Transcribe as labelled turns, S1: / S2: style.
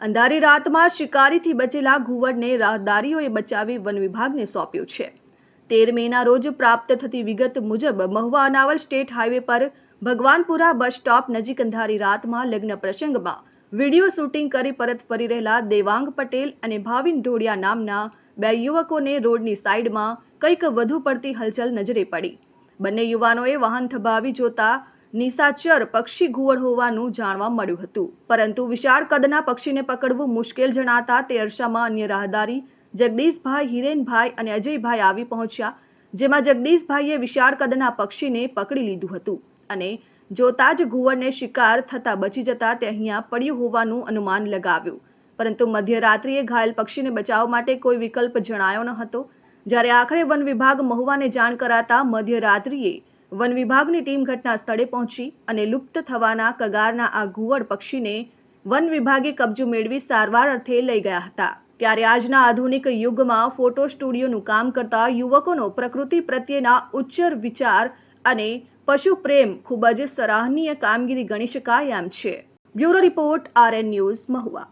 S1: અંધારી રાતમાં શિકારીથી બચેલા ઘુવડને રાહદારીઓએ બચાવી વન વિભાગને સોંપ્યો છે। 13 મેના રોજ પ્રાપ્ત થતી વિગત મુજબ મહુવા અનાવલ સ્ટેટ હાઈવે પર ભગવાનપુરા બસ સ્ટોપ નજીક અંધારી રાતમાં લગ્ન પ્રસંગમાં વિડીયો શૂટિંગ કરી પરત ફરી રહેલા દેવાંગ પટેલ અને ભાવિન ઢોડિયા નામના બે યુવકોને રોડની સાઈડમાં કંઈક વધુ પડતી હલચલ નજરે પડી। બંને યુવાનોએ વાહન થંભાવી જોતા નિશાચર પક્ષી ઘુવડ હોવાનું જાણવા મળ્યું હતું, પરંતુ વિશાળ કદના પક્ષીને પકડવું મુશ્કેલ જણાતા તે અરસામાં અન્ય રાહદારી જગદીશભાઈ, હિરેનભાઈ અને અજયભાઈ આવી પહોંચ્યા, જેમાં જગદીશભાઈએ વિશાળ કદના પક્ષીને પકડી લીધું હતું અને જોતા જ ઘુવડને શિકાર થતા બચી જતા તે અહીંયા પડ્યું હોવાનું અનુમાન લગાવ્યું, પરંતુ મધ્યરાત્રિએ ઘાયલ પક્ષીને બચાવવા માટે કોઈ વિકલ્પ જણાયો ન હતો। જ્યારે આખરે વન વિભાગ મહુવાને જાણ કરાતા મધ્યરાત્રિએ વન વિભાગની ટીમ ઘટના સ્થળે પહોંચી અને લુપ્ત થવાના કગારના આ ઘુવડ પક્ષીને વન વિભાગે કબજો મેળવી સારવાર અર્થે લઈ ગયા હતા। ત્યારે આજના આધુનિક યુગમાં ફોટો સ્ટુડિયોનું કામ કરતા યુવકોનો પ્રકૃતિ પ્રત્યેના ઉચ્ચ વિચાર અને પશુ પ્રેમ ખૂબ જ સરાહનીય કામગીરી ગણી શકાય એમ છે। Bureau report, RN news, Mahuva.